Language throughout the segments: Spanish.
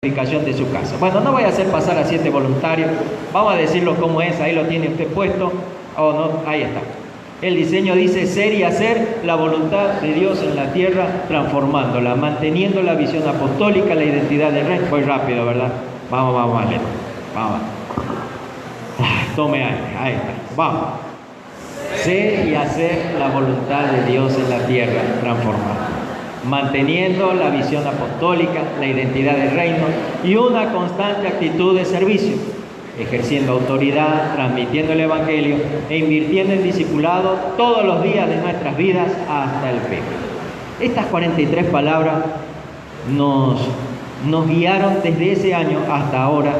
edificación de su casa. Bueno, no voy a hacer pasar a 7 voluntarios, vamos a decirlo como es, ahí lo tiene usted puesto, o no, ahí está. El diseño dice ser y hacer la voluntad de Dios en la tierra, transformándola, manteniendo la visión apostólica, la identidad del reino. Fue rápido, ¿verdad? Vamos, lento. Vamos. Tome aire, ahí está. Vamos. Ser y hacer la voluntad de Dios en la tierra, transformada, manteniendo la visión apostólica, la identidad del reino y una constante actitud de servicio, ejerciendo autoridad, transmitiendo el Evangelio e invirtiendo en discipulado todos los días de nuestras vidas hasta el fin. Estas 43 palabras nos guiaron desde ese año hasta ahora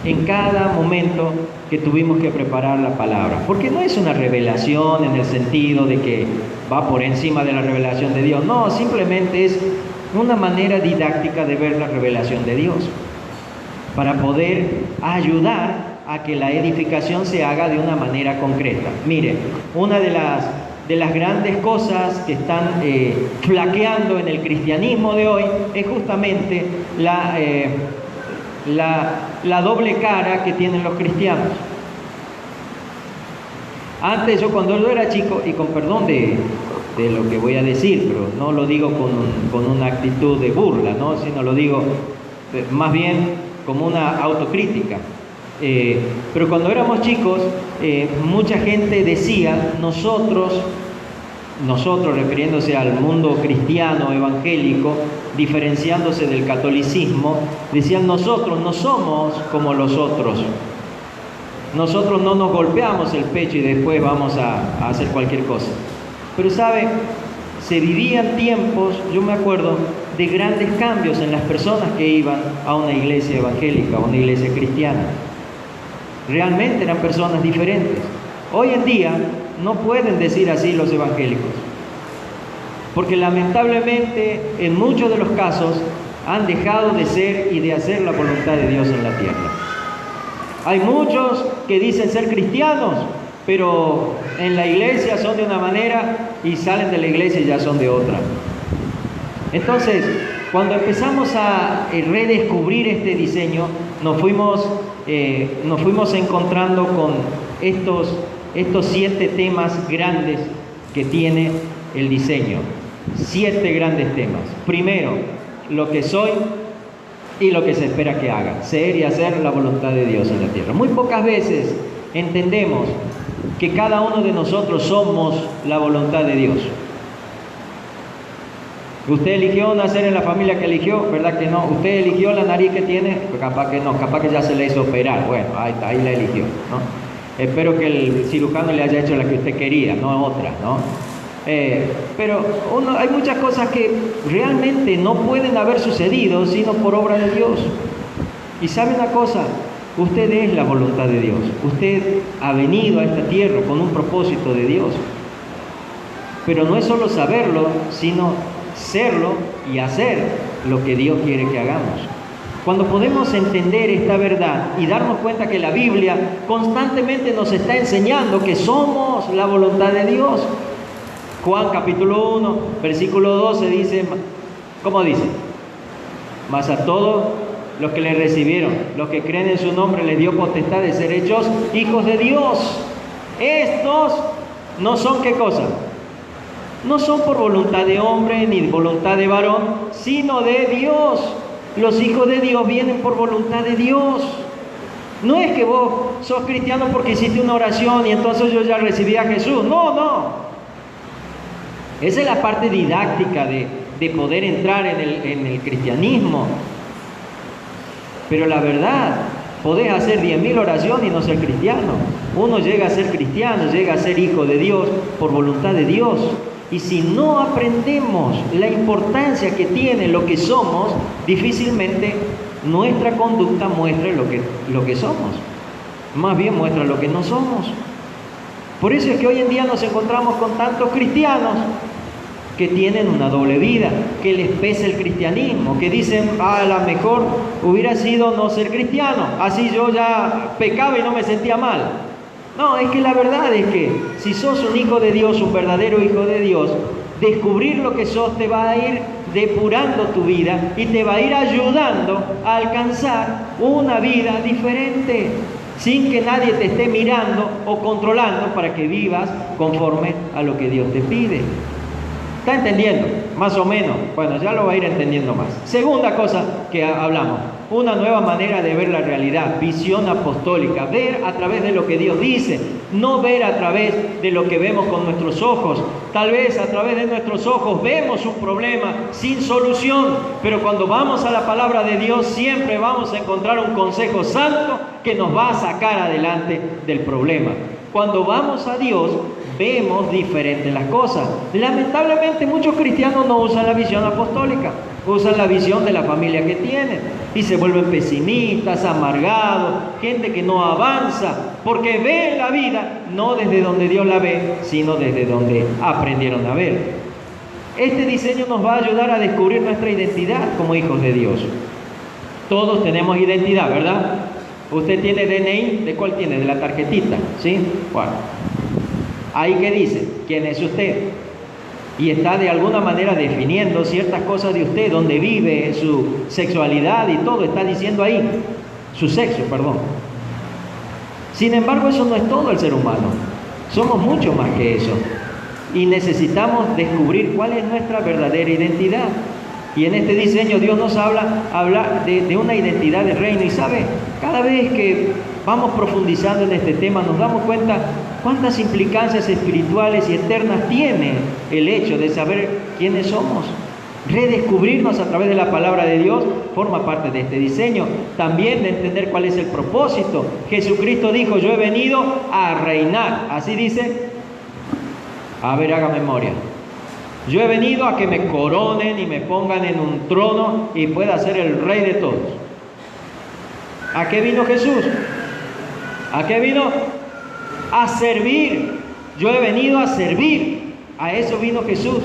en cada momento que tuvimos que preparar la palabra, porque no es una revelación en el sentido de que va por encima de la revelación de Dios, no, simplemente es una manera didáctica de ver la revelación de Dios, para poder ayudar a que la edificación se haga de una manera concreta. Mire, una de las grandes cosas que están flaqueando en el cristianismo de hoy es justamente la doble cara que tienen los cristianos. Antes, cuando yo era chico, y con perdón de lo que voy a decir, pero no lo digo con una actitud de burla, ¿no? Sino lo digo más bien como una autocrítica. Pero cuando éramos chicos, mucha gente decía, nosotros refiriéndose al mundo cristiano evangélico, diferenciándose del catolicismo, decían, nosotros no somos como los otros. Nosotros no nos golpeamos el pecho y después vamos a hacer cualquier cosa. Pero sabe, se vivían tiempos, yo me acuerdo, de grandes cambios en las personas que iban a una iglesia evangélica, a una iglesia cristiana. Realmente eran personas diferentes. Hoy en día no pueden decir así los evangélicos, porque lamentablemente en muchos de los casos han dejado de ser y de hacer la voluntad de Dios en la tierra. Hay muchos que dicen ser cristianos, pero en la iglesia son de una manera y salen de la iglesia y ya son de otra. Entonces, cuando empezamos a redescubrir este diseño, nos fuimos encontrando con estos 7 temas grandes que tiene el diseño. 7 grandes temas. Primero, lo que soy y lo que se espera que haga. Ser y hacer la voluntad de Dios en la tierra. Muy pocas veces entendemos que cada uno de nosotros somos la voluntad de Dios. Usted eligió nacer en la familia que eligió, ¿verdad que no? Usted eligió la nariz que tiene, pues capaz que no, capaz que ya se le hizo operar. Bueno, ahí está, ahí la eligió, ¿no? Espero que el cirujano le haya hecho la que usted quería, no otra, ¿no? Pero hay muchas cosas que realmente no pueden haber sucedido sino por obra de Dios. Y sabe una cosa, usted es la voluntad de Dios. Usted ha venido a esta tierra con un propósito de Dios. Pero no es solo saberlo, sino serlo y hacer lo que Dios quiere que hagamos. Cuando podemos entender esta verdad y darnos cuenta que la Biblia constantemente nos está enseñando que somos la voluntad de Dios. Juan capítulo 1, versículo 12 dice, ¿cómo dice? Mas a todos los que le recibieron, los que creen en su nombre, les dio potestad de ser hechos hijos de Dios. Estos no son, ¿qué cosa? No son por voluntad de hombre ni voluntad de varón, sino de Dios. Los hijos de Dios vienen por voluntad de Dios. No es que vos sos cristiano porque hiciste una oración y entonces yo ya recibí a Jesús. No. Esa es la parte didáctica de poder entrar en el cristianismo. Pero la verdad, podés hacer 10.000 oraciones y no ser cristiano. Uno llega a ser cristiano, llega a ser hijo de Dios por voluntad de Dios. Y si no aprendemos la importancia que tiene lo que somos, difícilmente nuestra conducta muestra lo que somos. Más bien muestra lo que no somos. Por eso es que hoy en día nos encontramos con tantos cristianos que tienen una doble vida, que les pesa el cristianismo, que dicen, a lo mejor hubiera sido no ser cristiano, así yo ya pecaba y no me sentía mal. No, es que la verdad es que si sos un hijo de Dios, un verdadero hijo de Dios, descubrir lo que sos te va a ir depurando tu vida y te va a ir ayudando a alcanzar una vida diferente, sin que nadie te esté mirando o controlando para que vivas conforme a lo que Dios te pide. ¿Está entendiendo? Más o menos. Bueno, ya lo va a ir entendiendo más. Segunda cosa que hablamos, una nueva manera de ver la realidad, visión apostólica, ver a través de lo que Dios dice, no ver a través de lo que vemos con nuestros ojos. Tal vez a través de nuestros ojos vemos un problema sin solución, pero cuando vamos a la palabra de Dios siempre vamos a encontrar un consejo santo que nos va a sacar adelante del problema. Cuando vamos a Dios, vemos diferentes las cosas. Lamentablemente muchos cristianos no usan la visión apostólica, usan la visión de la familia que tienen y se vuelven pesimistas, amargados, gente que no avanza, porque ven la vida no desde donde Dios la ve, sino desde donde aprendieron a ver. Este diseño nos va a ayudar a descubrir nuestra identidad como hijos de Dios. Todos tenemos identidad, ¿verdad? Usted tiene DNI, ¿de cuál tiene? De la tarjetita, ¿sí? Bueno, ahí que dice, ¿quién es usted? Y está de alguna manera definiendo ciertas cosas de usted, donde vive, su sexualidad y todo, está diciendo ahí, su sexo, perdón. Sin embargo, eso no es todo el ser humano, somos mucho más que eso. Y necesitamos descubrir cuál es nuestra verdadera identidad. Y en este diseño Dios nos habla de una identidad de reino. Y sabe, cada vez que vamos profundizando en este tema nos damos cuenta cuántas implicancias espirituales y eternas tiene el hecho de saber quiénes somos. Redescubrirnos a través de la palabra de Dios forma parte de este diseño. También de entender cuál es el propósito. Jesucristo dijo, yo he venido a reinar. Así dice. A ver, haga memoria. Yo he venido a que me coronen y me pongan en un trono y pueda ser el rey de todos. ¿A qué vino Jesús? ¿A qué vino? A servir. Yo he venido a servir. A eso vino Jesús.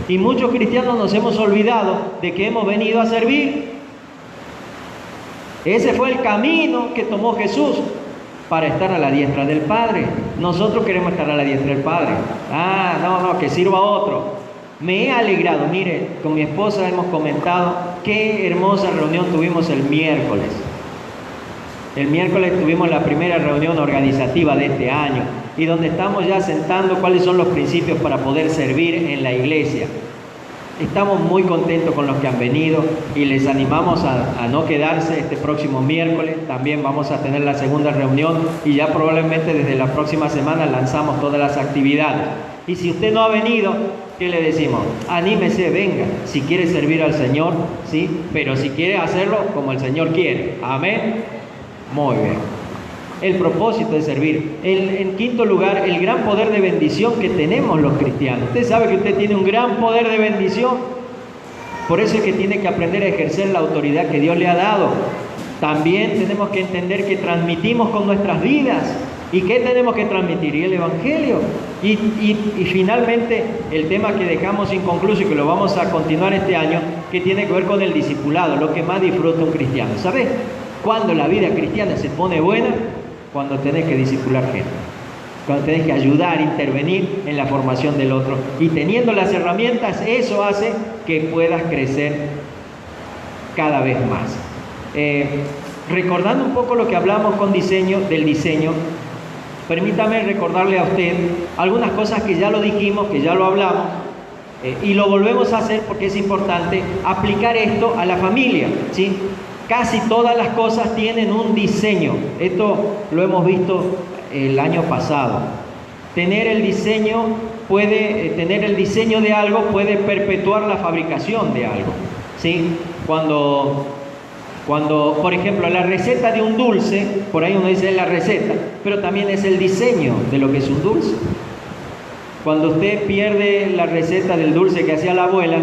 Y muchos cristianos nos hemos olvidado de que hemos venido a servir. Ese fue el camino que tomó Jesús para estar a la diestra del Padre. Nosotros queremos estar a la diestra del Padre. No, que sirva a otro. Me he alegrado, mire, con mi esposa hemos comentado qué hermosa reunión tuvimos el miércoles. El miércoles tuvimos la primera reunión organizativa de este año y donde estamos ya sentando cuáles son los principios para poder servir en la iglesia. Estamos muy contentos con los que han venido y les animamos a no quedarse este próximo miércoles. También vamos a tener la segunda reunión y ya probablemente desde la próxima semana lanzamos todas las actividades. Y si usted no ha venido, ¿qué le decimos? Anímese, venga, si quiere servir al Señor, ¿sí? Pero si quiere hacerlo como el Señor quiere. Amén. Muy bien. El propósito de servir. En quinto lugar, el gran poder de bendición que tenemos los cristianos. Usted sabe que usted tiene un gran poder de bendición. Por eso es que tiene que aprender a ejercer la autoridad que Dios le ha dado. También tenemos que entender que transmitimos con nuestras vidas. ¿Y qué tenemos que transmitir? Y el Evangelio. Y finalmente, el tema que dejamos inconcluso y que lo vamos a continuar este año, que tiene que ver con el discipulado, lo que más disfruta un cristiano. ¿Sabes? Cuando la vida cristiana se pone buena, cuando tenés que discipular gente, cuando tenés que ayudar, intervenir en la formación del otro. Y teniendo las herramientas, eso hace que puedas crecer cada vez más. Recordando un poco lo que hablamos del diseño, permítame recordarle a usted algunas cosas que ya lo dijimos, que ya lo hablamos, y lo volvemos a hacer porque es importante aplicar esto a la familia, ¿sí? Casi todas las cosas tienen un diseño. Esto lo hemos visto el año pasado. Tener el diseño de algo puede perpetuar la fabricación de algo, ¿sí? Cuando, por ejemplo, la receta de un dulce, por ahí uno dice la receta, pero también es el diseño de lo que es un dulce. Cuando usted pierde la receta del dulce que hacía la abuela,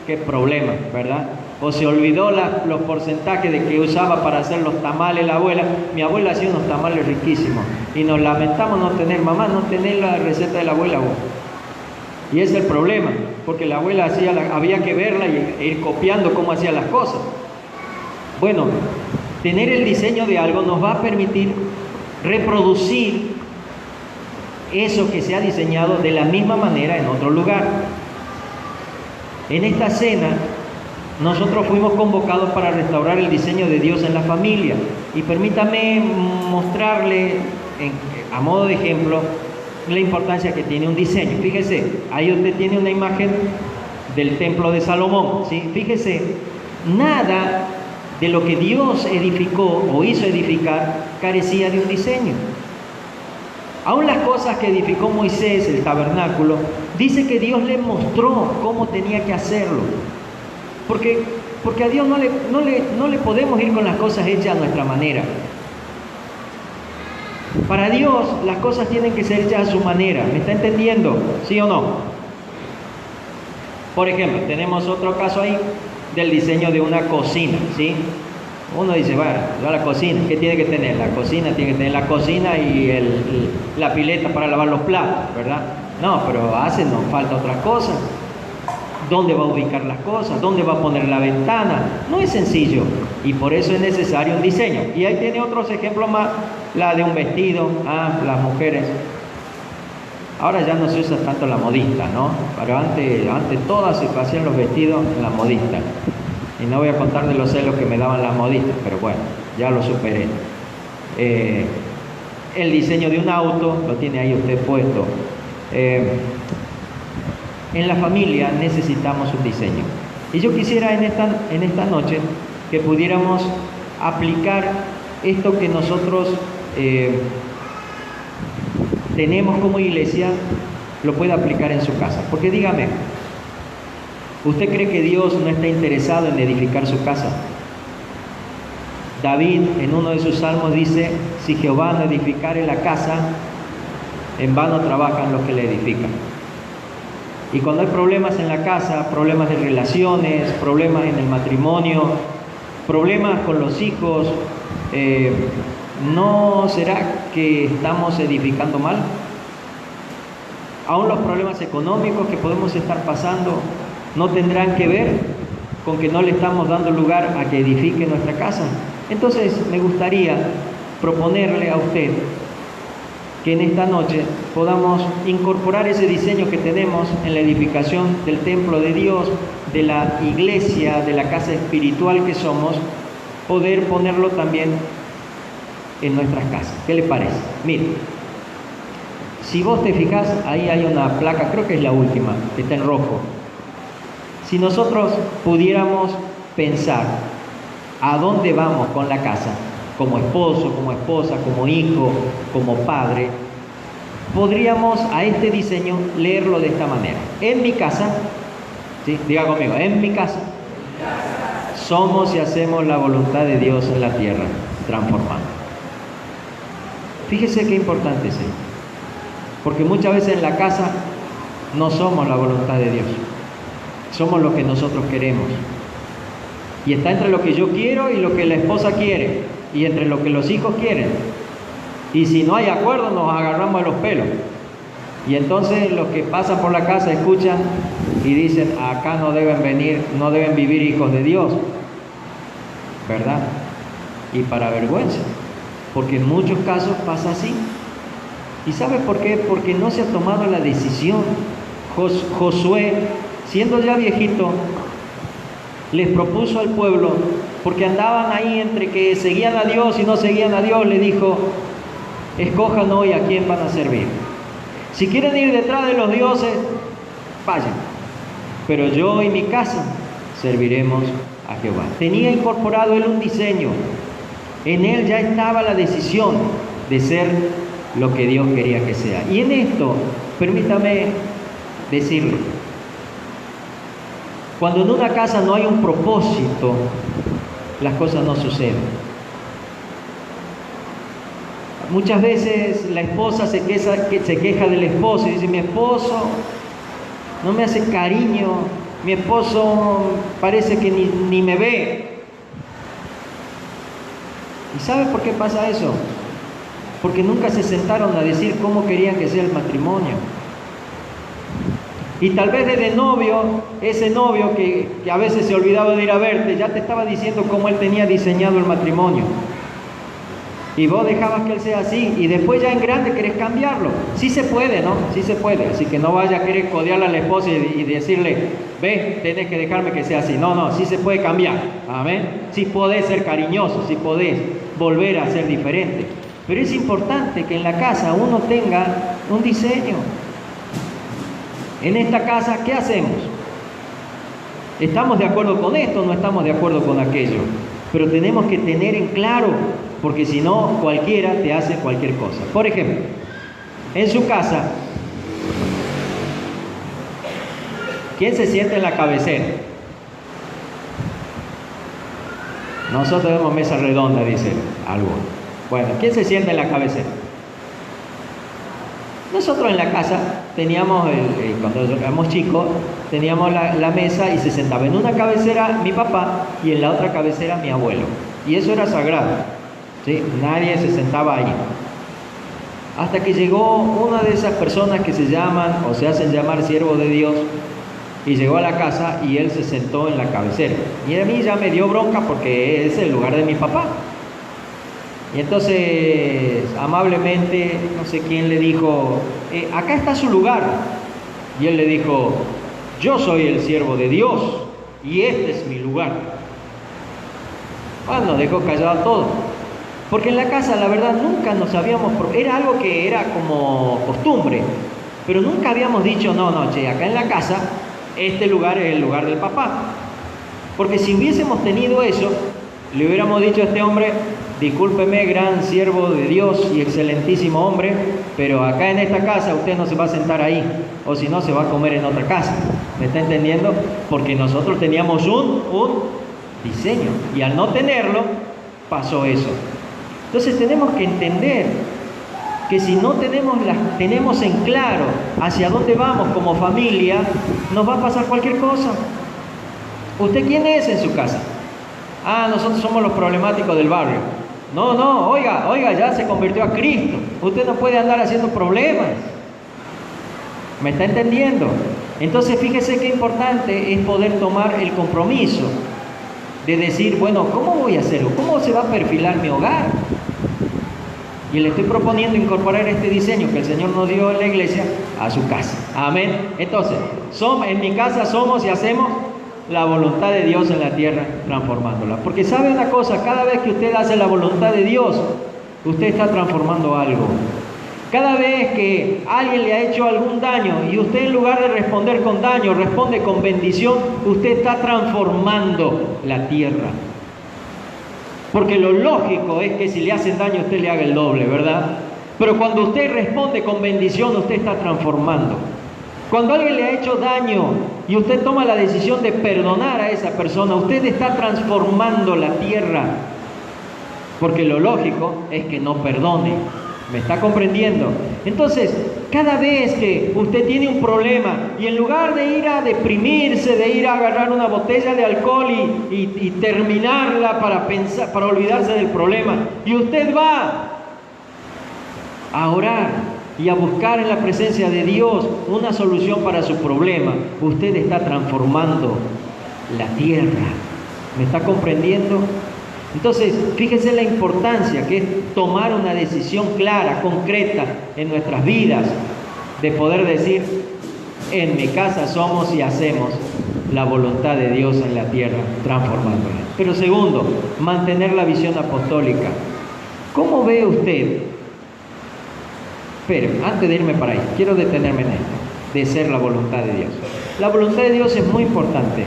qué problema, ¿verdad? O se olvidó los porcentajes de que usaba para hacer los tamales la abuela. Mi abuela hacía unos tamales riquísimos y nos lamentamos no tener, mamá, no tener la receta de la abuela vos. Y ese es el problema, porque la abuela había que verla e ir copiando cómo hacía las cosas. Bueno, tener el diseño de algo nos va a permitir reproducir eso que se ha diseñado de la misma manera en otro lugar. En esta cena nosotros fuimos convocados para restaurar el diseño de Dios en la familia. Y permítame mostrarle, a modo de ejemplo, la importancia que tiene un diseño. Fíjese, ahí usted tiene una imagen del templo de Salomón, ¿sí? Fíjese, nada de lo que Dios edificó o hizo edificar carecía de un diseño. Aún las cosas que edificó Moisés, el tabernáculo, dice que Dios le mostró cómo tenía que hacerlo. Porque a Dios no le podemos ir con las cosas hechas a nuestra manera. Para Dios las cosas tienen que ser hechas a su manera. ¿Me está entendiendo? ¿Sí o no? Por ejemplo, tenemos otro caso ahí del diseño de una cocina, ¿sí? Uno dice, bueno, la cocina, ¿qué tiene que tener? La cocina tiene que tener la cocina y la pileta para lavar los platos, ¿verdad? No, pero nos falta otras cosas. ¿Dónde va a ubicar las cosas? ¿Dónde va a poner la ventana? No es sencillo y por eso es necesario un diseño. Y ahí tiene otros ejemplos más, la de un vestido, las mujeres. Ahora ya no se usa tanto la modista, ¿no? Pero antes todas se hacían los vestidos en la modista. Y no voy a contar de los celos que me daban las modistas, pero bueno, ya lo superé. El diseño de un auto, lo tiene ahí usted puesto. En la familia necesitamos un diseño. Y yo quisiera en esta noche que pudiéramos aplicar esto que nosotros tenemos como iglesia, lo pueda aplicar en su casa. Porque dígame, ¿usted cree que Dios no está interesado en edificar su casa? David en uno de sus salmos dice, si Jehová no edificare la casa, en vano trabajan los que la edifican. Y cuando hay problemas en la casa, problemas de relaciones, problemas en el matrimonio, problemas con los hijos, ¿no será que estamos edificando mal? Aún los problemas económicos que podemos estar pasando no tendrán que ver con que no le estamos dando lugar a que edifique nuestra casa. Entonces me gustaría proponerle a usted que en esta noche podamos incorporar ese diseño que tenemos en la edificación del templo de Dios, de la iglesia, de la casa espiritual que somos, poder ponerlo también en nuestras casas. ¿Qué le parece? Mire, si vos te fijas, ahí hay una placa, creo que es la última, que está en rojo. Si nosotros pudiéramos pensar a dónde vamos con la casa, como esposo, como esposa, como hijo, como padre, podríamos a este diseño leerlo de esta manera. En mi casa, ¿sí? Diga conmigo, en mi casa, somos y hacemos la voluntad de Dios en la tierra, transformando. Fíjese qué importante es esto, porque muchas veces en la casa no somos la voluntad de Dios, somos lo que nosotros queremos. Y está entre lo que yo quiero y lo que la esposa quiere, y entre lo que los hijos quieren. Y si no hay acuerdo, nos agarramos de los pelos. Y entonces los que pasan por la casa escuchan y dicen, acá no deben venir, no deben vivir hijos de Dios, ¿verdad? Y para vergüenza, porque en muchos casos pasa así. ¿Y sabe por qué? Porque no se ha tomado la decisión. Josué, siendo ya viejito, les propuso al pueblo, porque andaban ahí entre que seguían a Dios y no seguían a Dios, le dijo, escojan hoy a quién van a servir. Si quieren ir detrás de los dioses, vayan, pero yo y mi casa serviremos a Jehová. Tenía incorporado él un diseño, en él ya estaba la decisión de ser lo que Dios quería que sea. Y en esto, permítame decirle, cuando en una casa no hay un propósito, las cosas no suceden. Muchas veces la esposa se queja del esposo y dice, mi esposo no me hace cariño, mi esposo parece que ni me ve. ¿Y sabe por qué pasa eso? Porque nunca se sentaron a decir cómo querían que sea el matrimonio. Y tal vez desde novio, ese novio que a veces se olvidaba de ir a verte, ya te estaba diciendo cómo él tenía diseñado el matrimonio. Y vos dejabas que él sea así y después ya en grande querés cambiarlo. Sí se puede, ¿no? Sí se puede. Así que no vaya a querer codearle a la esposa y decirle, ve, tenés que dejarme que sea así. No, no, sí se puede cambiar. Amén. Sí podés ser cariñoso, sí podés volver a ser diferente. Pero es importante que en la casa uno tenga un diseño. En esta casa, ¿qué hacemos? ¿Estamos de acuerdo con esto o no estamos de acuerdo con aquello? Pero tenemos que tener en claro, porque si no, cualquiera te hace cualquier cosa. Por ejemplo, en su casa, ¿quién se sienta en la cabecera? Nosotros tenemos mesa redonda, dice algo. Bueno, ¿quién se sienta en la cabecera? Nosotros en la casa teníamos, cuando éramos chicos, teníamos la mesa y se sentaba en una cabecera mi papá y en la otra cabecera mi abuelo. Y eso era sagrado, ¿sí? Nadie se sentaba ahí. Hasta que llegó una de esas personas que se llaman o se hacen llamar siervos de Dios y llegó a la casa y él se sentó en la cabecera. Y a mí ya me dio bronca porque es el lugar de mi papá. Y entonces, amablemente, no sé quién le dijo, acá está su lugar. Y él le dijo, yo soy el siervo de Dios y este es mi lugar. Bueno, nos dejó callado a todos. Porque en la casa, la verdad, nunca nos habíamos... Era algo que era como costumbre. Pero nunca habíamos dicho, no, che, acá en la casa, este lugar es el lugar del papá. Porque si hubiésemos tenido eso, le hubiéramos dicho a este hombre, discúlpeme, gran siervo de Dios y excelentísimo hombre, pero acá en esta casa usted no se va a sentar ahí, o si no se va a comer en otra casa. ¿Me está entendiendo? Porque nosotros teníamos un diseño, y al no tenerlo, pasó eso. Entonces tenemos que entender que si no tenemos en claro hacia dónde vamos como familia, nos va a pasar cualquier cosa. ¿Usted quién es en su casa? Nosotros somos los problemáticos del barrio. No, oiga, ya se convirtió a Cristo. Usted no puede andar haciendo problemas. ¿Me está entendiendo? Entonces fíjese qué importante es poder tomar el compromiso de decir, bueno, ¿cómo voy a hacerlo? ¿Cómo se va a perfilar mi hogar? Y le estoy proponiendo incorporar este diseño que el Señor nos dio en la iglesia a su casa. Amén. Entonces, en mi casa somos y hacemos la voluntad de Dios en la tierra, transformándola. Porque sabe una cosa, cada vez que usted hace la voluntad de Dios, usted está transformando algo. Cada vez que alguien le ha hecho algún daño y usted en lugar de responder con daño, responde con bendición, usted está transformando la tierra. Porque lo lógico es que si le hacen daño, usted le haga el doble, ¿verdad? Pero cuando usted responde con bendición, usted está transformando. Cuando alguien le ha hecho daño y usted toma la decisión de perdonar a esa persona, usted está transformando la tierra. Porque lo lógico es que no perdone. ¿Me está comprendiendo? Entonces, cada vez que usted tiene un problema y en lugar de ir a deprimirse, de ir a agarrar una botella de alcohol y terminarla para olvidarse del problema, y usted va a orar y a buscar en la presencia de Dios una solución para su problema, usted está transformando la tierra. ¿Me está comprendiendo? Entonces, fíjese la importancia que es tomar una decisión clara, concreta en nuestras vidas, de poder decir, en mi casa somos y hacemos la voluntad de Dios en la tierra, transformándola. Pero segundo, mantener la visión apostólica. ¿Cómo ve usted? Pero antes de irme para ahí, quiero detenerme en esto, de ser la voluntad de Dios. La voluntad de Dios es muy importante,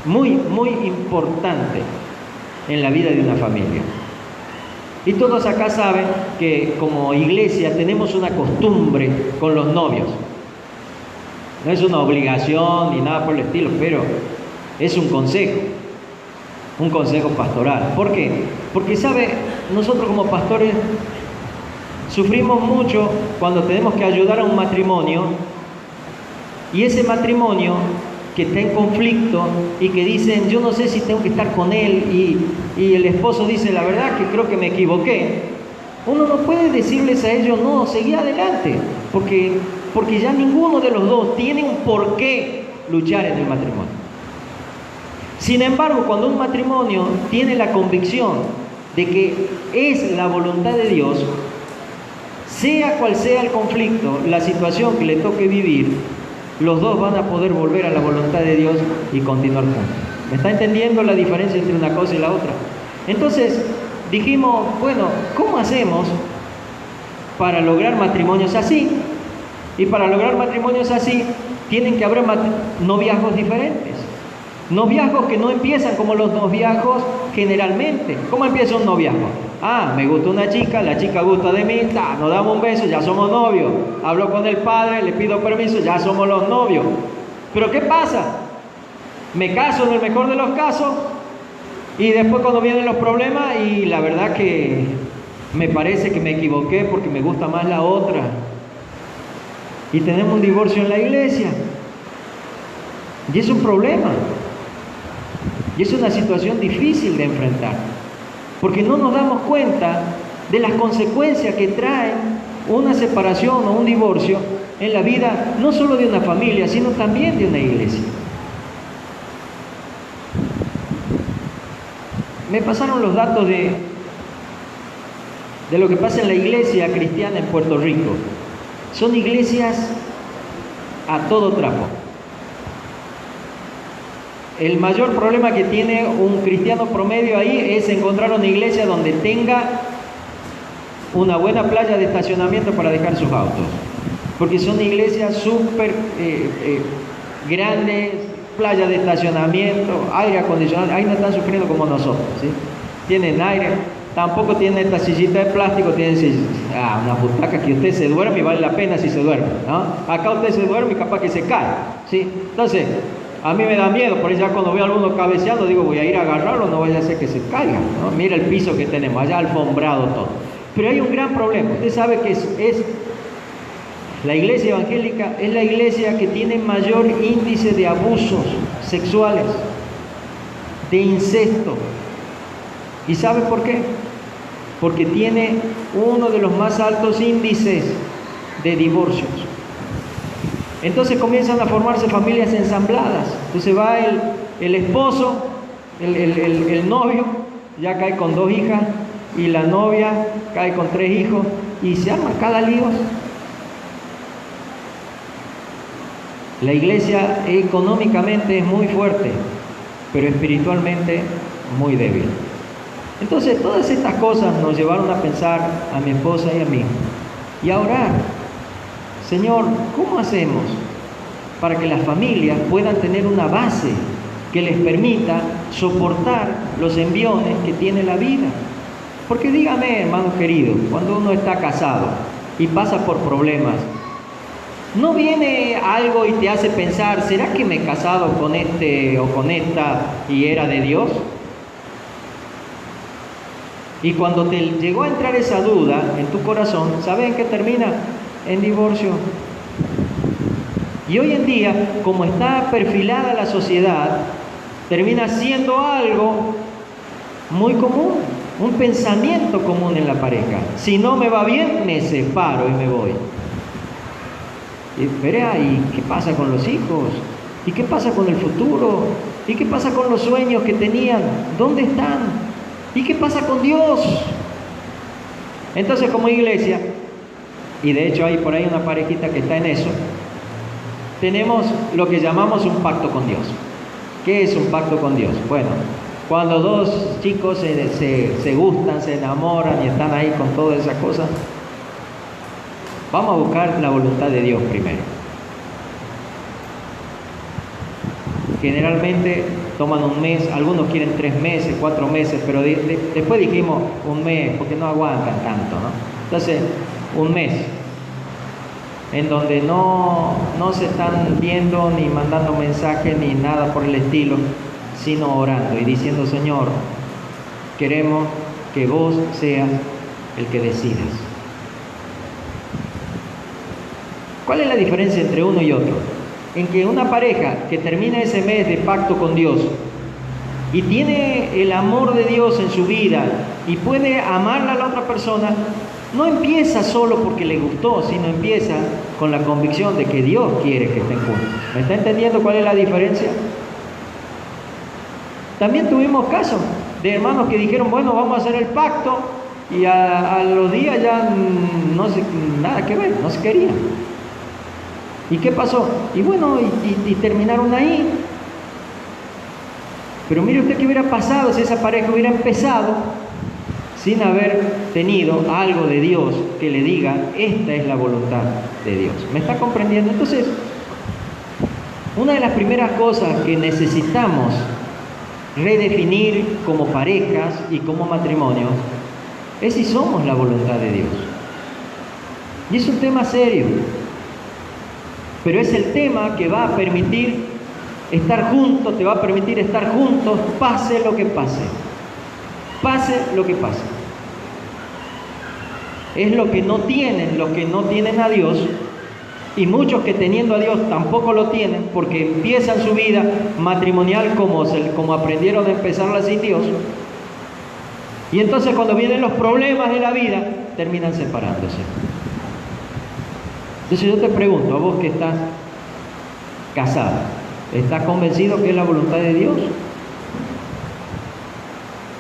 muy importante en la vida de una familia. Y todos acá saben que como iglesia tenemos una costumbre con los novios. No es una obligación ni nada por el estilo, pero es un consejo pastoral. ¿Por qué? Porque sabe, nosotros como pastores sufrimos mucho cuando tenemos que ayudar a un matrimonio y ese matrimonio que está en conflicto y que dicen, yo no sé si tengo que estar con él, y el esposo dice, la verdad que creo que me equivoqué. Uno no puede decirles a ellos, no, seguí adelante, porque ya ninguno de los dos tiene un por qué luchar en el matrimonio. Sin embargo, cuando un matrimonio tiene la convicción de que es la voluntad de Dios, sea cual sea el conflicto, la situación que le toque vivir, los dos van a poder volver a la voluntad de Dios y continuar juntos. ¿Me está entendiendo la diferencia entre una cosa y la otra? Entonces dijimos, bueno, ¿cómo hacemos para lograr matrimonios así? Y para lograr matrimonios así, tienen que haber noviazgos diferentes. Noviazgos que no empiezan como los noviazgos generalmente. ¿Cómo empieza un noviazgo? Ah, me gusta una chica, la chica gusta de mí, nos damos un beso, ya somos novios. Hablo con el padre, le pido permiso, ya somos los novios. Pero ¿qué pasa? Me caso en el mejor de los casos y después cuando vienen los problemas y la verdad que me parece que me equivoqué porque me gusta más la otra. Y tenemos un divorcio en la iglesia. Y es un problema. Y es una situación difícil de enfrentar. Porque no nos damos cuenta de las consecuencias que trae una separación o un divorcio en la vida, no solo de una familia, sino también de una iglesia. Me pasaron los datos de lo que pasa en la iglesia cristiana en Puerto Rico. Son iglesias a todo trapo. El mayor problema que tiene un cristiano promedio ahí es encontrar una iglesia donde tenga una buena playa de estacionamiento para dejar sus autos. Porque son iglesias súper grandes, playa de estacionamiento, aire acondicionado. Ahí no están sufriendo como nosotros, ¿sí? Tienen aire, tampoco tienen esta sillita de plástico, tienen una butaca que usted se duerme y vale la pena si se duerme, ¿no? Acá usted se duerme y capaz que se cae, ¿sí? Entonces, a mí me da miedo, por eso ya cuando veo a alguno cabeceando, digo, voy a ir a agarrarlo, no vaya a ser que se caiga, ¿no? Mira el piso que tenemos, allá alfombrado todo. Pero hay un gran problema. Usted sabe que la iglesia evangélica es la iglesia que tiene mayor índice de abusos sexuales, de incesto. ¿Y sabe por qué? Porque tiene uno de los más altos índices de divorcios. Entonces comienzan a formarse familias ensambladas. Entonces va el esposo, el novio, ya cae con 2 hijas, y la novia cae con 3 hijos, y se arma cada lío. La iglesia económicamente es muy fuerte, pero espiritualmente muy débil. Entonces todas estas cosas nos llevaron a pensar a mi esposa y a mí, y a orar. Señor, ¿cómo hacemos para que las familias puedan tener una base que les permita soportar los enviones que tiene la vida? Porque dígame, hermano querido, cuando uno está casado y pasa por problemas, ¿no viene algo y te hace pensar, ¿será que me he casado con este o con esta y era de Dios? Y cuando te llegó a entrar esa duda en tu corazón, ¿saben qué termina? En divorcio. Y hoy en día, como está perfilada la sociedad, termina siendo algo muy común, un pensamiento común en la pareja. Si no me va bien, me separo y me voy. Y verá, ¿y qué pasa con los hijos? ¿Y qué pasa con el futuro? ¿Y qué pasa con los sueños que tenían? ¿Dónde están? ¿Y qué pasa con Dios? Entonces, como iglesia, y de hecho hay por ahí una parejita que está en eso, tenemos lo que llamamos un pacto con Dios. ¿Qué es un pacto con Dios? Bueno, cuando 2 chicos se gustan, se enamoran y están ahí con todas esas cosas, vamos a buscar la voluntad de Dios primero. Generalmente toman 1 mes, algunos quieren 3 meses, 4 meses, pero después dijimos 1 mes, porque no aguantan tanto, ¿no? Entonces, 1 mes, en donde no se están viendo ni mandando mensajes ni nada por el estilo, sino orando y diciendo, Señor, queremos que vos seas el que decidas. ¿Cuál es la diferencia entre uno y otro? En que una pareja que termina ese mes de pacto con Dios y tiene el amor de Dios en su vida y puede amarla a la otra persona, no empieza solo porque le gustó, sino empieza con la convicción de que Dios quiere que estén juntos. ¿Me está entendiendo cuál es la diferencia? También tuvimos casos de hermanos que dijeron, bueno, vamos a hacer el pacto, y a los días ya nada que ver, no se querían. ¿Y qué pasó? Y bueno, y terminaron ahí. Pero mire usted qué hubiera pasado si esa pareja hubiera empezado sin haber tenido algo de Dios que le diga, esta es la voluntad de Dios. ¿Me está comprendiendo? Entonces, una de las primeras cosas que necesitamos redefinir como parejas y como matrimonios es si somos la voluntad de Dios. Y es un tema serio, pero es el tema que va a permitir estar juntos, te va a permitir estar juntos, pase lo que pase. Pase lo que pase. Es lo que no tienen los que no tienen a Dios, y muchos que teniendo a Dios tampoco lo tienen, porque empiezan su vida matrimonial como aprendieron a empezarla sin Dios, y entonces cuando vienen los problemas de la vida, terminan separándose. Entonces yo te pregunto, a vos que estás casado, ¿estás convencido que es la voluntad de Dios?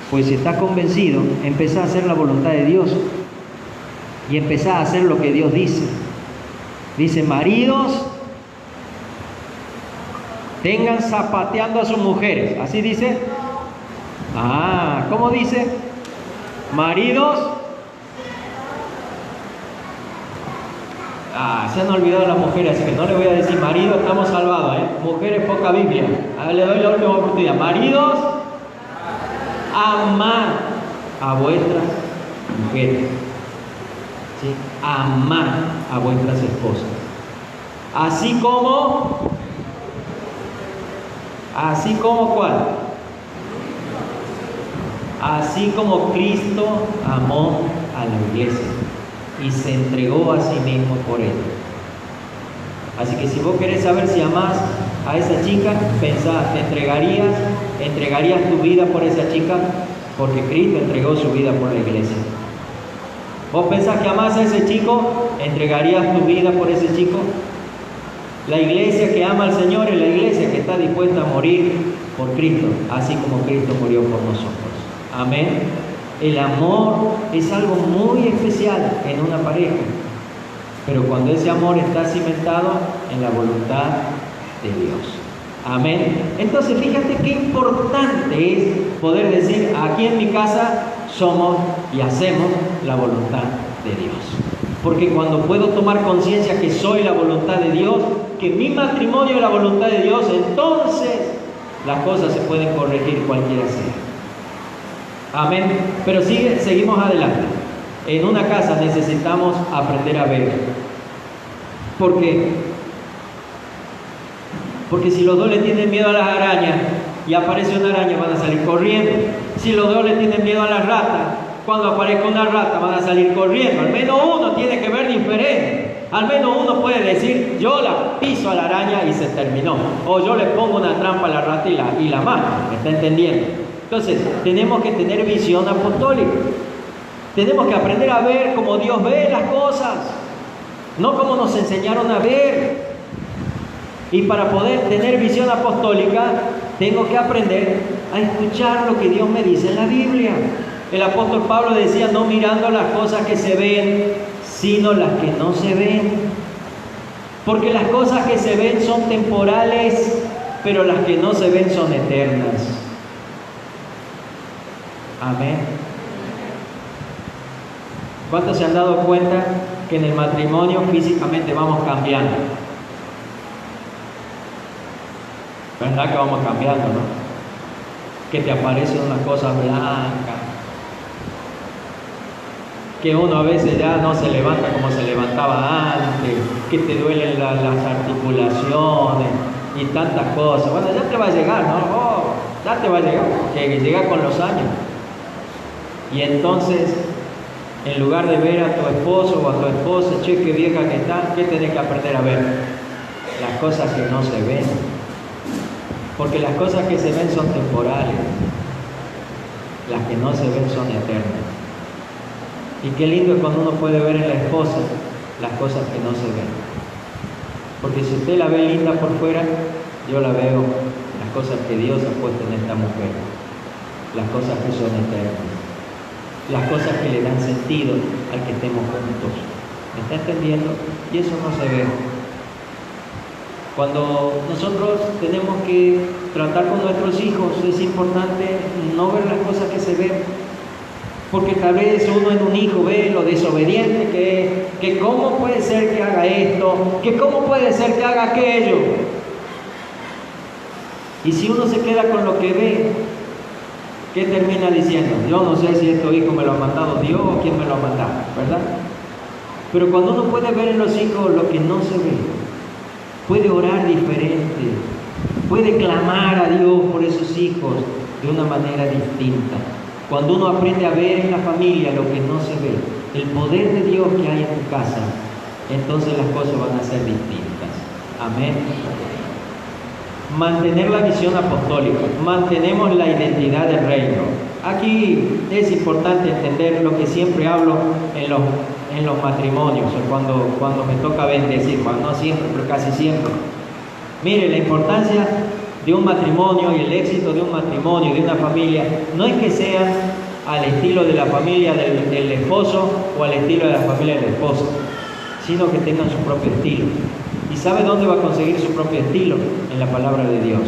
Pues si estás convencido, empezá a hacer la voluntad de Dios y empezá a hacer lo que Dios dice. Dice, maridos, tengan zapateando a sus mujeres. ¿Así dice? ¿Cómo dice? Maridos. Se han olvidado las mujeres, así que no le voy a decir marido, estamos salvados, Mujeres, poca Biblia. Le doy la última oportunidad. Maridos, amad a vuestras mujeres. ¿Sí? Amad a vuestras esposas. Así como ¿cuál? Así como Cristo amó a la iglesia y se entregó a sí mismo por ella. Así que si vos querés saber si amás a esa chica, pensá, ¿entregarías tu vida por esa chica? Porque Cristo entregó su vida por la iglesia. ¿Vos pensás que amás a ese chico? ¿Entregarías tu vida por ese chico? La iglesia que ama al Señor es la iglesia que está dispuesta a morir por Cristo, así como Cristo murió por nosotros. Amén. El amor es algo muy especial en una pareja, pero cuando ese amor está cimentado en la voluntad de Dios. Amén. Entonces fíjate qué importante es poder decir, aquí en mi casa somos y hacemos la voluntad de Dios. Porque cuando puedo tomar conciencia que soy la voluntad de Dios, que mi matrimonio es la voluntad de Dios, entonces las cosas se pueden corregir cualquiera sea. Amén. Pero seguimos adelante. En una casa necesitamos aprender a ver. ¿Por qué? Porque si los dos le tienen miedo a las arañas y aparece una araña, van a salir corriendo. Si los dos le tienen miedo a las ratas, cuando aparezca una rata van a salir corriendo. Al menos uno tiene que ver diferente. Al menos uno puede decir, yo la piso a la araña y se terminó. O yo le pongo una trampa a la rata y la mato. ¿Me está entendiendo? Entonces, tenemos que tener visión apostólica. Tenemos que aprender a ver como Dios ve las cosas, no como nos enseñaron a ver. Y para poder tener visión apostólica, tengo que aprender a escuchar lo que Dios me dice en la Biblia. El apóstol Pablo decía, no mirando las cosas que se ven, sino las que no se ven. Porque las cosas que se ven son temporales, pero las que no se ven son eternas. Amén. ¿Cuántos se han dado cuenta que en el matrimonio físicamente vamos cambiando? ¿Verdad que vamos cambiando, no? Que te aparecen unas cosas blancas, que uno a veces ya no se levanta como se levantaba antes, que te duelen las articulaciones y tantas cosas. Bueno, ya te va a llegar, ¿no? Ya te va a llegar, que llega con los años. Y entonces, en lugar de ver a tu esposo o a tu esposa, che, qué vieja que está, ¿qué tenés que aprender a ver? Las cosas que no se ven. Porque las cosas que se ven son temporales, las que no se ven son eternas. Y qué lindo es cuando uno puede ver en la esposa las cosas que no se ven. Porque si usted la ve linda por fuera, yo la veo las cosas que Dios ha puesto en esta mujer. las cosas que son eternas, las cosas que le dan sentido al que estemos juntos. ¿Me está entendiendo? Y eso no se ve. Cuando nosotros tenemos que tratar con nuestros hijos, es importante no ver las cosas que se ven, porque tal vez uno en un hijo ve lo desobediente que cómo puede ser que haga esto, que cómo puede ser que haga aquello. Y si uno se queda con lo que ve, ¿qué termina diciendo? Yo no sé si este hijo me lo ha mandado Dios o quién me lo ha mandado, ¿verdad? Pero cuando uno puede ver en los hijos lo que no se ve, puede orar diferente, puede clamar a Dios por esos hijos de una manera distinta. Cuando uno aprende a ver en la familia lo que no se ve, el poder de Dios que hay en tu casa, entonces las cosas van a ser distintas. Amén. Mantener la visión apostólica, mantenemos la identidad del reino. Aquí es importante entender lo que siempre hablo en los matrimonios, o cuando me toca bendecir, no siempre, pero casi siempre. Mire, la importancia de un matrimonio y el éxito de un matrimonio, de una familia, no es que sea al estilo de la familia del esposo o al estilo de la familia del esposo, sino que tengan su propio estilo. ¿Y sabe dónde va a conseguir su propio estilo? En la palabra de Dios.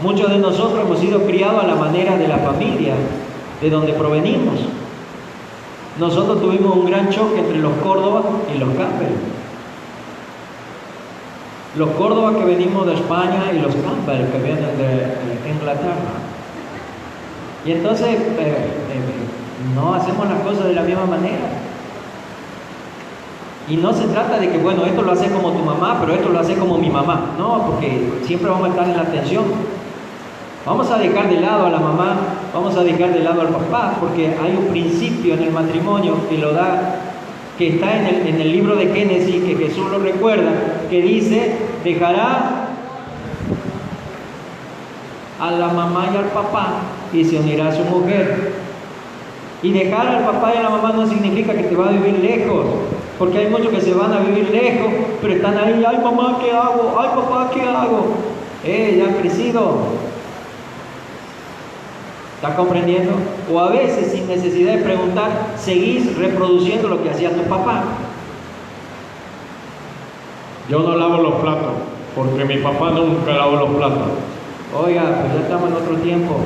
Muchos de nosotros hemos sido criados a la manera de la familia de donde provenimos. Nosotros tuvimos un gran choque entre los Córdoba y los Campbell. Los Córdoba que venimos de España y los Campbell que vienen de Inglaterra. Y entonces no hacemos las cosas de la misma manera. Y no se trata de que, bueno, esto lo hace como tu mamá, pero esto lo hace como mi mamá. No, porque siempre vamos a estar en la tensión. Vamos a dejar de lado a la mamá, vamos a dejar de lado al papá, porque hay un principio en el matrimonio que lo da, que está en el libro de Génesis, que Jesús lo recuerda, que dice, dejará a la mamá y al papá y se unirá a su mujer. Y dejar al papá y a la mamá no significa que te va a vivir lejos, porque hay muchos que se van a vivir lejos, pero están ahí, ay mamá, ¿qué hago? Ay papá, ¿qué hago? Ya han crecido. ¿Estás comprendiendo? O a veces, sin necesidad de preguntar, seguís reproduciendo lo que hacía tu papá. Yo no lavo los platos, porque mi papá nunca lavó los platos. Oiga, pues ya estamos en otro tiempo.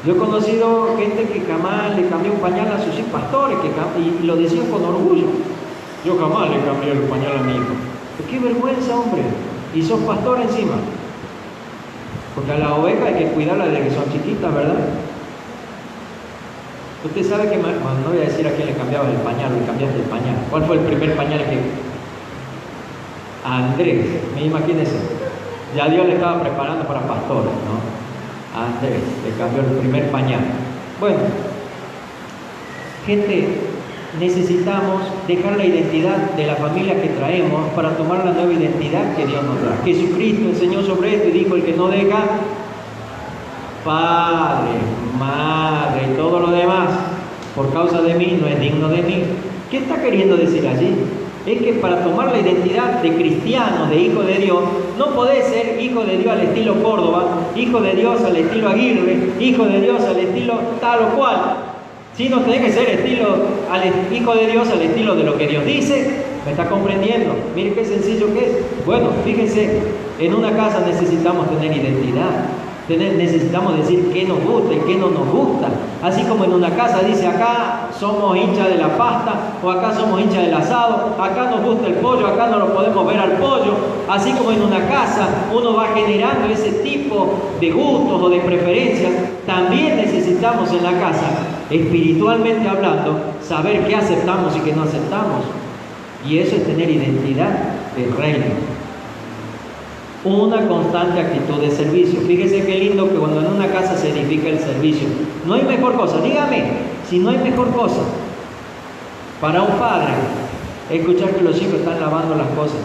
Yo he conocido gente que jamás le cambió un pañal a sus hijos, pastores, y lo decían con orgullo. Yo jamás le cambié el pañal a mi hijo. Pues qué vergüenza, hombre. Y sos pastor encima. Porque a la oveja hay que cuidarla desde que son chiquitas, ¿verdad? Usted sabe que, bueno, no voy a decir a quién le cambiaba el pañal, le cambiaste el pañal. ¿Cuál fue el primer pañal que? A Andrés, imagínense. Ya Dios le estaba preparando para pastores, ¿no? A Andrés le cambió el primer pañal. Bueno, gente, necesitamos dejar la identidad de la familia que traemos para tomar la nueva identidad que Dios nos da. Jesucristo enseñó sobre esto y dijo, el que no deja padre, madre y todo lo demás por causa de mí no es digno de mí. ¿Qué está queriendo decir allí? Es que para tomar la identidad de cristiano, de hijo de Dios, no podés ser hijo de Dios al estilo Córdoba, hijo de Dios al estilo Aguirre, hijo de Dios al estilo tal o cual, sino tenés que ser hijo de Dios al estilo de lo que Dios dice. ¿Me está comprendiendo? Miren qué sencillo que es. Bueno, fíjense, en una casa necesitamos tener identidad. Necesitamos decir qué nos gusta y qué no nos gusta. Así como en una casa dice, acá somos hinchas de la pasta, o acá somos hinchas del asado, acá nos gusta el pollo, acá no lo podemos ver al pollo. Así como en una casa uno va generando ese tipo de gustos o de preferencias, también necesitamos en la casa, espiritualmente hablando, saber qué aceptamos y qué no aceptamos. Y eso es tener identidad del reino. Una constante actitud de servicio. Fíjese qué lindo que cuando en una casa se edifica el servicio. No hay mejor cosa, dígame, si no hay mejor cosa para un padre, escuchar que los chicos están lavando las cosas.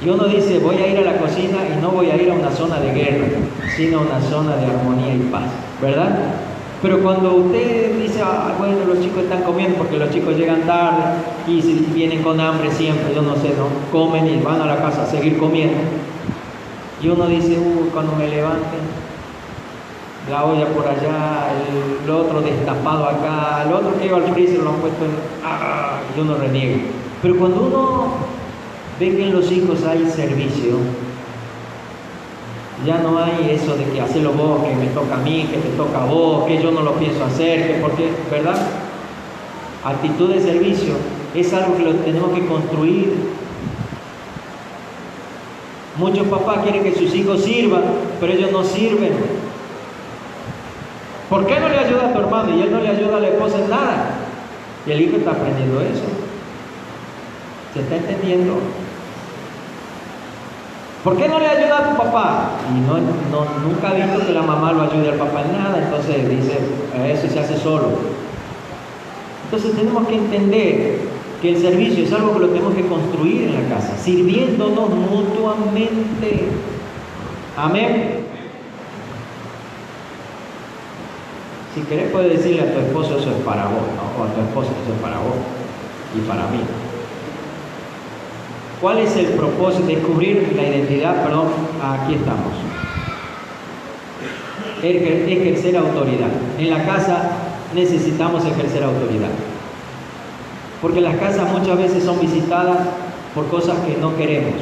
Y uno dice, voy a ir a la cocina y no voy a ir a una zona de guerra, sino a una zona de armonía y paz, ¿verdad? Pero cuando usted dice, bueno, los chicos están comiendo porque los chicos llegan tarde y vienen con hambre siempre, yo no sé, ¿no? Comen y van a la casa a seguir comiendo. Y uno dice, cuando me levante, la olla por allá, el otro destapado acá, el otro que iba al freezer lo han puesto y uno reniega. Pero cuando uno ve que en los hijos hay servicio, ya no hay eso de que hacelo vos, que me toca a mí, que te toca a vos, que yo no lo pienso hacer, que porque, ¿verdad? Actitud de servicio es algo que lo tenemos que construir. Muchos papás quieren que sus hijos sirvan, pero ellos no sirven. ¿Por qué no le ayuda a tu hermano y él no le ayuda a la esposa en nada? Y el hijo está aprendiendo eso. ¿Se está entendiendo? ¿Por qué no le ayuda a tu papá? Y nunca ha visto que la mamá lo ayude al papá en nada, entonces dice, eso se hace solo. Entonces tenemos que entender que el servicio es algo que lo tenemos que construir en la casa, sirviéndonos mutuamente. Amén. Si querés puedes decirle a tu esposo eso es para vos, ¿no? O a tu esposa eso es para vos y para mí. ¿Cuál es el propósito? Descubrir la identidad, perdón, aquí estamos. Ejercer autoridad. En la casa necesitamos ejercer autoridad. Porque las casas muchas veces son visitadas por cosas que no queremos.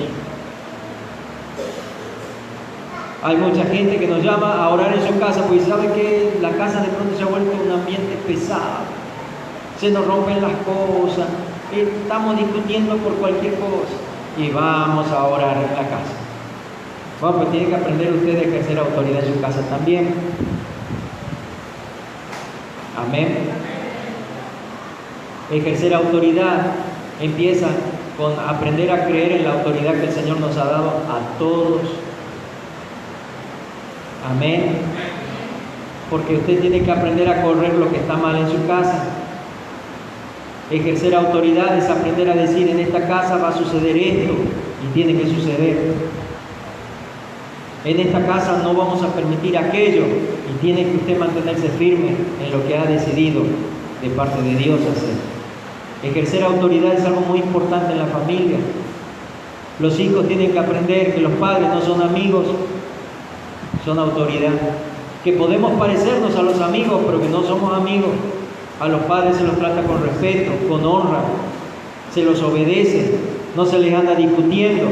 Hay mucha gente que nos llama a orar en su casa, porque sabe que la casa de pronto se ha vuelto un ambiente pesado. Se nos rompen las cosas, estamos discutiendo por cualquier cosa. Y vamos a orar en la casa. Bueno, pues tienen que aprender ustedes a ejercer autoridad en su casa también. Amén. Ejercer autoridad empieza con aprender a creer en la autoridad que el Señor nos ha dado a todos. Amén. Porque usted tiene que aprender a correr lo que está mal en su casa. Ejercer autoridad es aprender a decir, en esta casa va a suceder esto y tiene que suceder. En esta casa no vamos a permitir aquello y tiene que usted mantenerse firme en lo que ha decidido de parte de Dios hacer. Ejercer autoridad es algo muy importante en la familia. Los hijos tienen que aprender que los padres no son amigos, son autoridad. Que podemos parecernos a los amigos, pero que no somos amigos. A los padres se los trata con respeto, con honra, se los obedece, no se les anda discutiendo.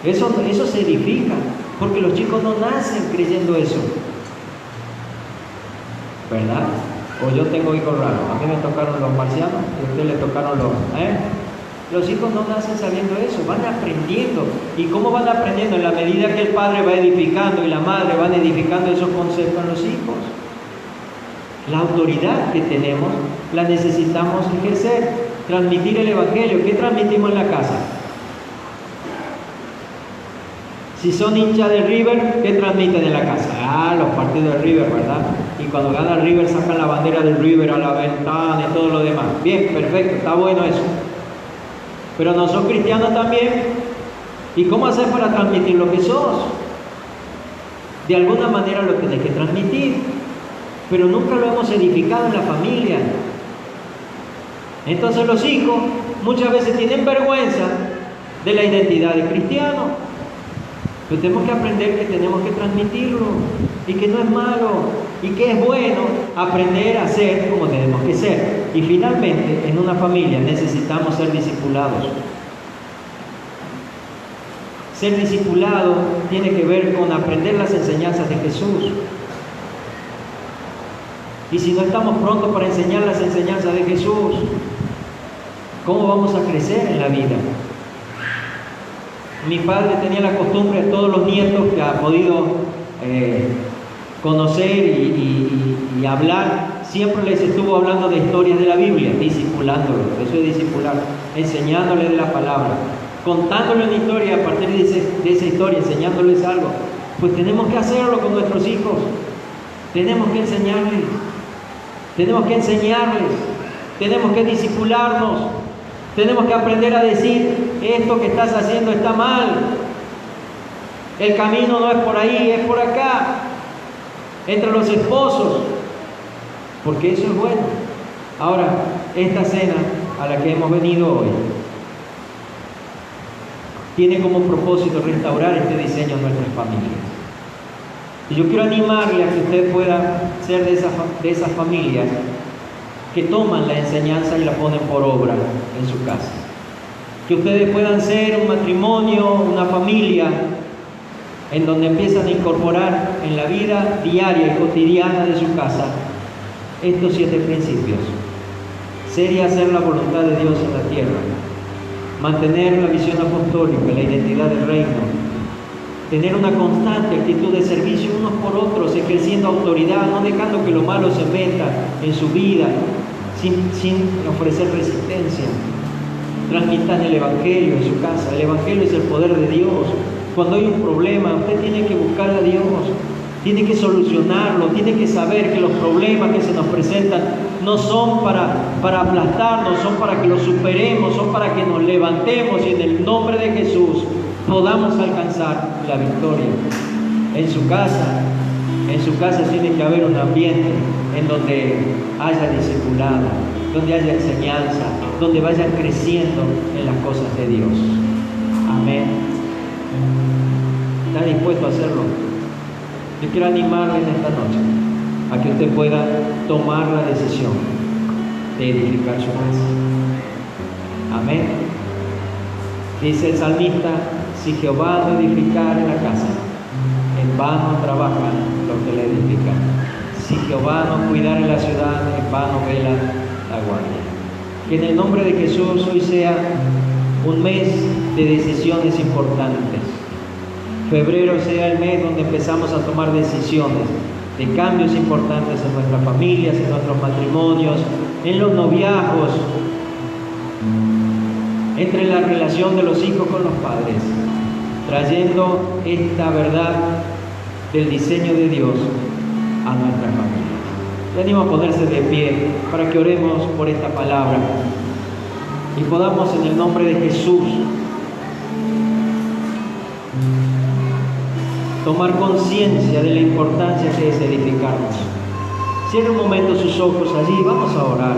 Eso se edifica, porque los chicos no nacen creyendo eso. ¿Verdad? O yo tengo hijos raros, a mí me tocaron los marcianos y a usted le tocaron los... Los hijos no nacen sabiendo eso, van aprendiendo. ¿Y cómo van aprendiendo? En la medida que el padre va edificando y la madre van edificando esos conceptos en los hijos. La autoridad que tenemos la necesitamos ejercer, transmitir el Evangelio. ¿Qué transmitimos en la casa? Si son hinchas de River, ¿qué transmiten en la casa? Los partidos de River, ¿verdad? Y cuando gana el River sacan la bandera del River a la ventana y todo lo demás. Bien, perfecto, está bueno eso. Pero no sos cristianos también. ¿Y cómo haces para transmitir lo que sos? De alguna manera lo tenés que transmitir. Pero nunca lo hemos edificado en la familia. Entonces los hijos muchas veces tienen vergüenza de la identidad de cristiano. Pero tenemos que aprender que tenemos que transmitirlo y que no es malo y que es bueno aprender a ser como tenemos que ser. Y finalmente, en una familia necesitamos ser discipulados. Ser discipulado tiene que ver con aprender las enseñanzas de Jesús. Y si no estamos prontos para enseñar las enseñanzas de Jesús, ¿cómo vamos a crecer en la vida? Mi padre tenía la costumbre a todos los nietos que ha podido conocer y hablar, siempre les estuvo hablando de historias de la Biblia, discipulándolos, eso es discipular, enseñándoles de la palabra, contándoles una historia a partir de esa historia, enseñándoles algo. Pues tenemos que hacerlo con nuestros hijos, tenemos que enseñarles. Tenemos que enseñarles, tenemos que discipularnos, tenemos que aprender a decir, esto que estás haciendo está mal, el camino no es por ahí, es por acá, entre los esposos, porque eso es bueno. Ahora, esta cena a la que hemos venido hoy, tiene como propósito restaurar este diseño en nuestras familias. Y yo quiero animarle a que usted pueda ser de esas familias que toman la enseñanza y la ponen por obra en su casa. Que ustedes puedan ser un matrimonio, una familia, en donde empiezan a incorporar en la vida diaria y cotidiana de su casa estos 7 principios. Ser y hacer la voluntad de Dios en la tierra. Mantener la visión apostólica, la identidad del reino. Tener una constante actitud de servicio unos por otros, ejerciendo autoridad, no dejando que lo malo se meta en su vida, sin ofrecer resistencia. Transmitan el Evangelio en su casa. El Evangelio es el poder de Dios. Cuando hay un problema, usted tiene que buscar a Dios, tiene que solucionarlo, tiene que saber que los problemas que se nos presentan no son para aplastarnos, son para que los superemos, son para que nos levantemos y en el nombre de Jesús podamos alcanzar la victoria. En su casa tiene que haber un ambiente en donde haya discipulado, donde haya enseñanza, donde vayan creciendo en las cosas de Dios. Amén. ¿Está dispuesto a hacerlo? Yo quiero animarle en esta noche a que usted pueda tomar la decisión de edificar su casa. Amén. Dice el salmista: si Jehová no edificare la casa, en vano trabajan los que la edifican. Si Jehová no cuidare la ciudad, en vano vela la guardia. Que en el nombre de Jesús hoy sea un mes de decisiones importantes. Febrero sea el mes donde empezamos a tomar decisiones de cambios importantes en nuestras familias, en nuestros matrimonios, en los noviazgos, entre la relación de los hijos con los padres, trayendo esta verdad del diseño de Dios a nuestras familias. Le animo a ponerse de pie para que oremos por esta palabra y podamos en el nombre de Jesús tomar conciencia de la importancia que es edificarnos. Cierre un momento sus ojos allí, vamos a orar.